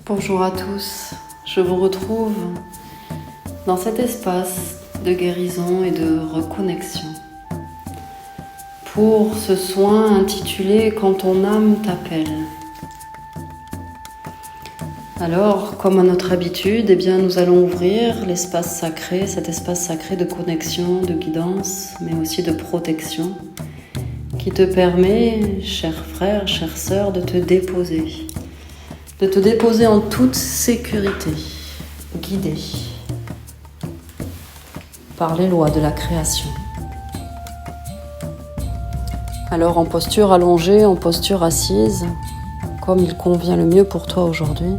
Bonjour à tous, je vous retrouve dans cet espace de guérison et de reconnexion pour ce soin intitulé « Quand ton âme t'appelle ». Alors, comme à notre habitude, nous allons ouvrir l'espace sacré, cet espace sacré de connexion, de guidance, mais aussi de protection, qui te permet, cher frère, chère sœur, de te déposer en toute sécurité, guidé par les lois de la création. Alors en posture allongée, en posture assise, comme il convient le mieux pour toi aujourd'hui,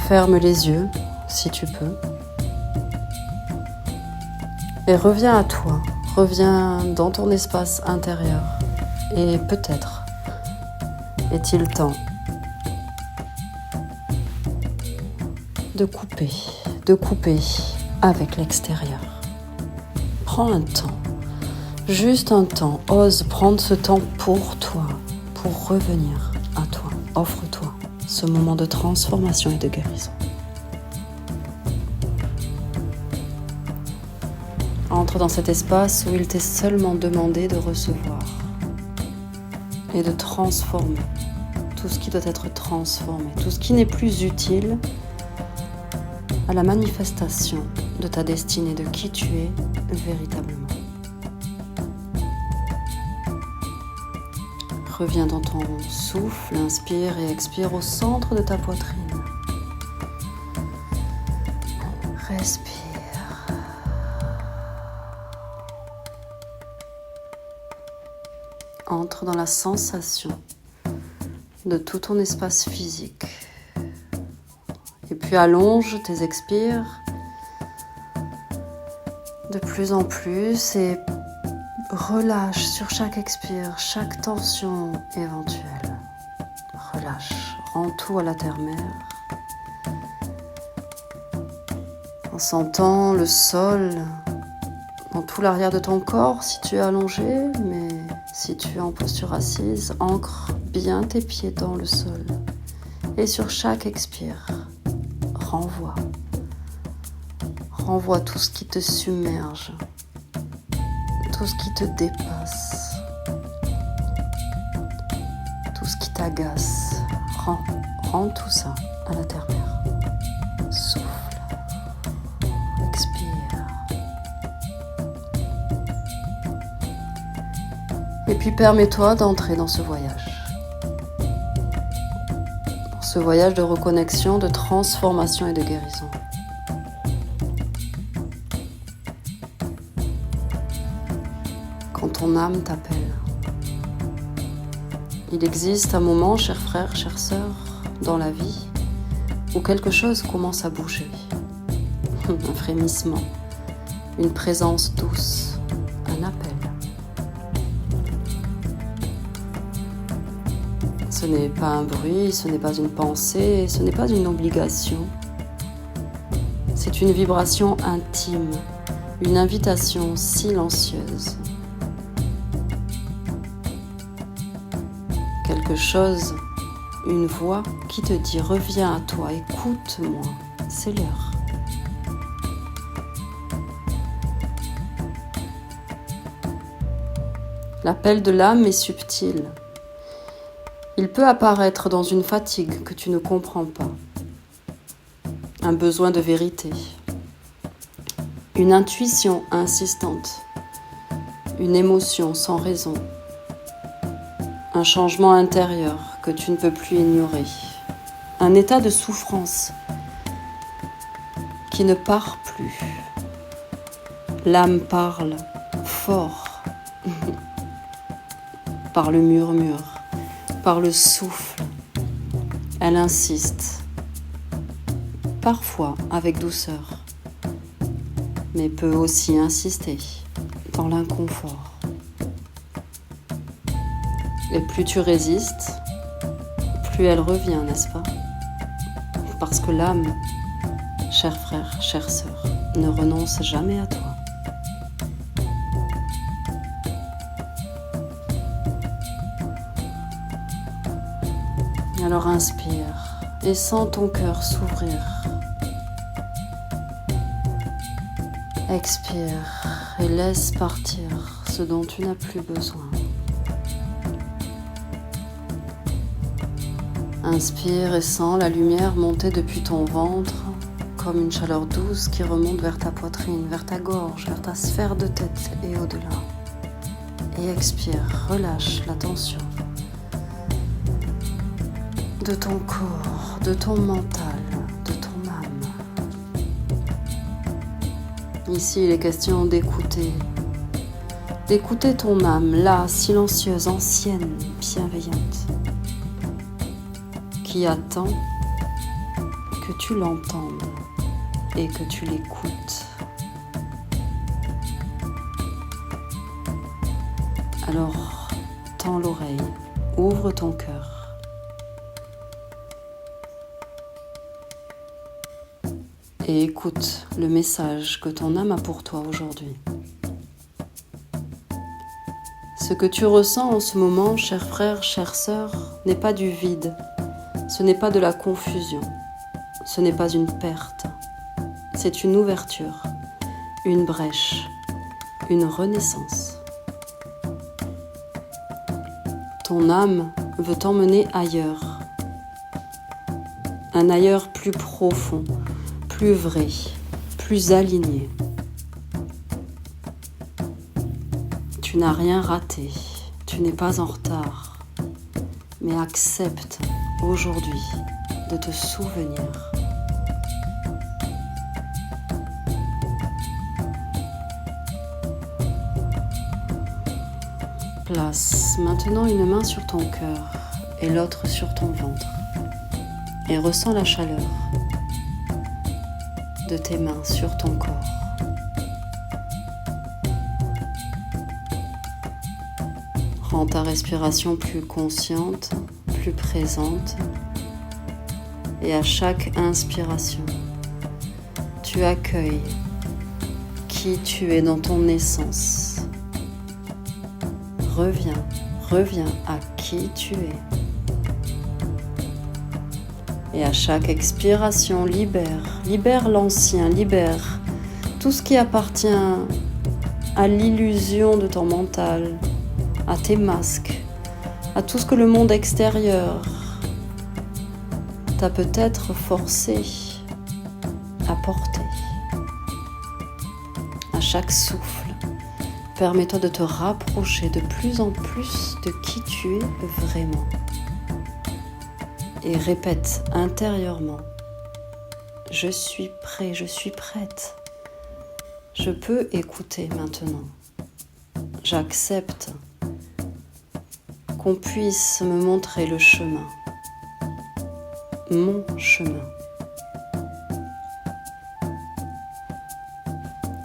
ferme les yeux si tu peux et reviens à toi, reviens dans ton espace intérieur et peut-être est-il temps de couper avec l'extérieur. Prends un temps, juste un temps, ose prendre ce temps pour toi, pour revenir à toi. Offre-toi ce moment de transformation et de guérison. Entre dans cet espace où il t'est seulement demandé de recevoir et de transformer tout ce qui doit être transformé, tout ce qui n'est plus utile à la manifestation de ta destinée, de qui tu es véritablement. Reviens dans ton souffle, inspire et expire au centre de ta poitrine. Respire. Entre dans la sensation de tout ton espace physique. Et puis allonge tes expires de plus en plus et relâche sur chaque expire, chaque tension éventuelle. Relâche, rends tout à la terre-mère. En sentant le sol dans tout l'arrière de ton corps si tu es allongé, mais si tu es en posture assise, ancre bien tes pieds dans le sol. Et sur chaque expire, renvoie tout ce qui te submerge, tout ce qui te dépasse, tout ce qui t'agace. Rends tout ça à la terre-mère. Souffle, expire. Et puis permets-toi d'entrer dans ce voyage. Ce voyage de reconnexion, de transformation et de guérison. Quand ton âme t'appelle, il existe un moment, cher frère, chère sœur, dans la vie, où quelque chose commence à bouger. Un frémissement, une présence douce, un appel. Ce n'est pas un bruit, ce n'est pas une pensée, ce n'est pas une obligation. C'est une vibration intime, une invitation silencieuse. Quelque chose, une voix qui te dit « Reviens à toi, écoute-moi, c'est l'heure ». L'appel de l'âme est subtil. Il peut apparaître dans une fatigue que tu ne comprends pas, un besoin de vérité, une intuition insistante, une émotion sans raison, un changement intérieur que tu ne peux plus ignorer, un état de souffrance qui ne part plus. L'âme parle fort par le murmure. Par le souffle, elle insiste, parfois avec douceur, mais peut aussi insister dans l'inconfort. Et plus tu résistes, plus elle revient, n'est-ce pas? Parce que l'âme, cher frère, chère sœur, ne renonce jamais à toi. Alors inspire et sens ton cœur s'ouvrir. Expire et laisse partir ce dont tu n'as plus besoin. Inspire et sens la lumière monter depuis ton ventre comme une chaleur douce qui remonte vers ta poitrine, vers ta gorge, vers ta sphère de tête et au-delà. Et expire, relâche la tension de ton corps, de ton mental, de ton âme. Ici, il est question d'écouter ton âme, là, silencieuse, ancienne, bienveillante, qui attend que tu l'entendes et que tu l'écoutes. Alors, tends l'oreille, ouvre ton cœur. Et écoute le message que ton âme a pour toi aujourd'hui. Ce que tu ressens en ce moment, cher frère, chère sœur, n'est pas du vide. Ce n'est pas de la confusion, ce n'est pas une perte, c'est une ouverture, une brèche, une renaissance. Ton âme veut t'emmener ailleurs, un ailleurs plus profond, plus vrai, plus aligné. Tu n'as rien raté, tu n'es pas en retard, mais accepte aujourd'hui de te souvenir. Place maintenant une main sur ton cœur et l'autre sur ton ventre et ressens la chaleur de tes mains sur ton corps. Rends ta respiration plus consciente, plus présente, et à chaque inspiration, tu accueilles qui tu es dans ton essence. Reviens à qui tu es. Et à chaque expiration, libère l'ancien, libère tout ce qui appartient à l'illusion de ton mental, à tes masques, à tout ce que le monde extérieur t'a peut-être forcé à porter. À chaque souffle, permets-toi de te rapprocher de plus en plus de qui tu es vraiment. Et répète intérieurement: je suis prêt, je suis prête. Je peux écouter maintenant. J'accepte qu'on puisse me montrer le chemin, mon chemin.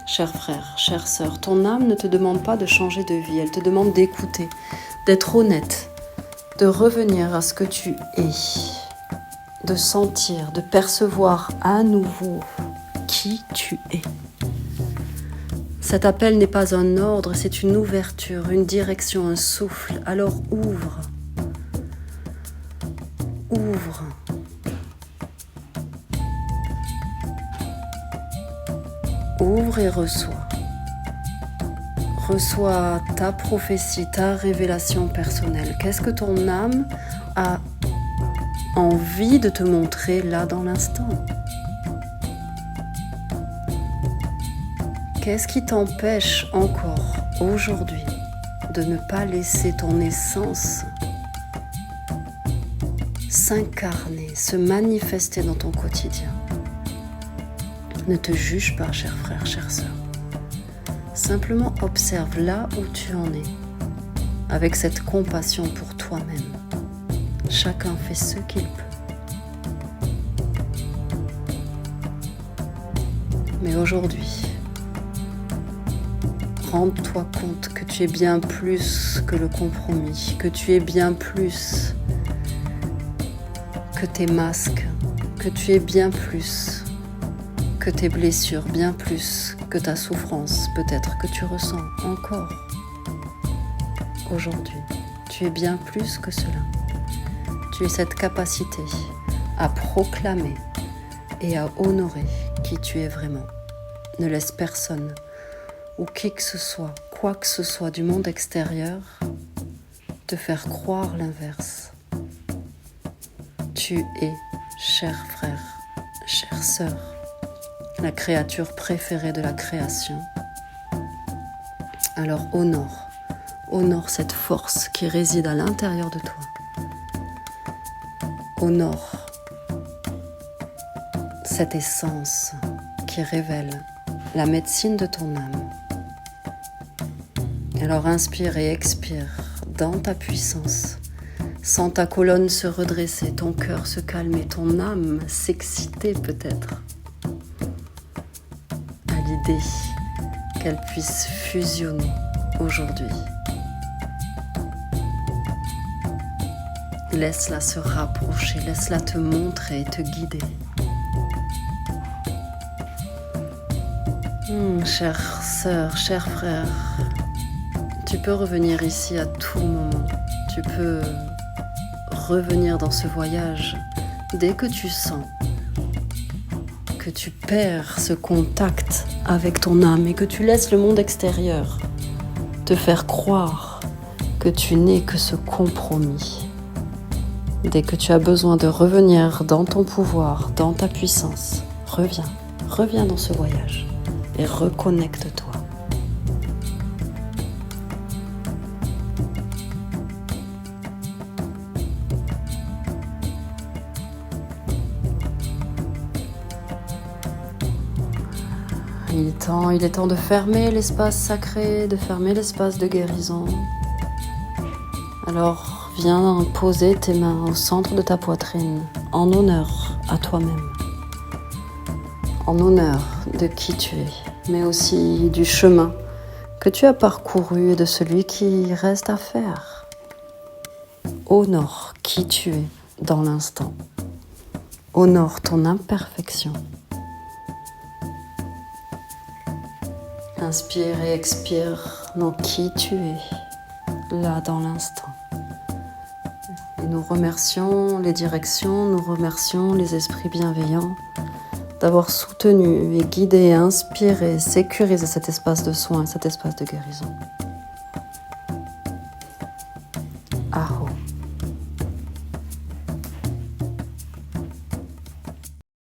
Cher frère, chère sœur, ton âme ne te demande pas de changer de vie, elle te demande d'écouter, d'être honnête, de revenir à ce que tu es, de sentir, de percevoir à nouveau qui tu es. Cet appel n'est pas un ordre, c'est une ouverture, une direction, un souffle. Alors ouvre. Ouvre. Ouvre et reçois. Reçois ta prophétie, ta révélation personnelle. Qu'est-ce que ton âme a envie de te montrer là dans l'instant? Qu'est-ce qui t'empêche encore aujourd'hui de ne pas laisser ton essence s'incarner, se manifester dans ton quotidien? Ne te juge pas, cher frère, chère sœur. Simplement observe là où tu en es, avec cette compassion pour toi-même. Chacun fait ce qu'il peut. Mais aujourd'hui, rends-toi compte que tu es bien plus que le compromis, que tu es bien plus que tes masques, que tu es bien plus que tes blessures, bien plus que ta souffrance, peut-être que tu ressens encore aujourd'hui. Tu es bien plus que cela. Tu es cette capacité à proclamer et à honorer qui tu es vraiment. Ne laisse personne ou qui que ce soit, quoi que ce soit du monde extérieur, te faire croire l'inverse. Tu es, cher frère, chère sœur, la créature préférée de la création. Alors honore cette force qui réside à l'intérieur de toi. Honore cette essence qui révèle la médecine de ton âme. Alors inspire et expire dans ta puissance. Sens ta colonne se redresser, ton cœur se calmer, ton âme s'exciter peut-être à l'idée qu'elle puisse fusionner aujourd'hui. Laisse-la se rapprocher, laisse-la te montrer et te guider. Chère sœur, cher frère, tu peux revenir ici à tout moment. Tu peux revenir dans ce voyage dès que tu sens que tu perds ce contact avec ton âme et que tu laisses le monde extérieur te faire croire que tu n'es que ce compromis. Dès que tu as besoin de revenir dans ton pouvoir, dans ta puissance, reviens dans ce voyage et reconnecte-toi. Il est temps de fermer l'espace sacré, de fermer l'espace de guérison. Alors, viens poser tes mains au centre de ta poitrine, en honneur à toi-même. En honneur de qui tu es, mais aussi du chemin que tu as parcouru et de celui qui reste à faire. Honore qui tu es dans l'instant. Honore ton imperfection. Inspire et expire dans qui tu es, là dans l'instant. Et nous remercions les directions, nous remercions les esprits bienveillants d'avoir soutenu et guidé, inspiré, sécurisé cet espace de soins, cet espace de guérison.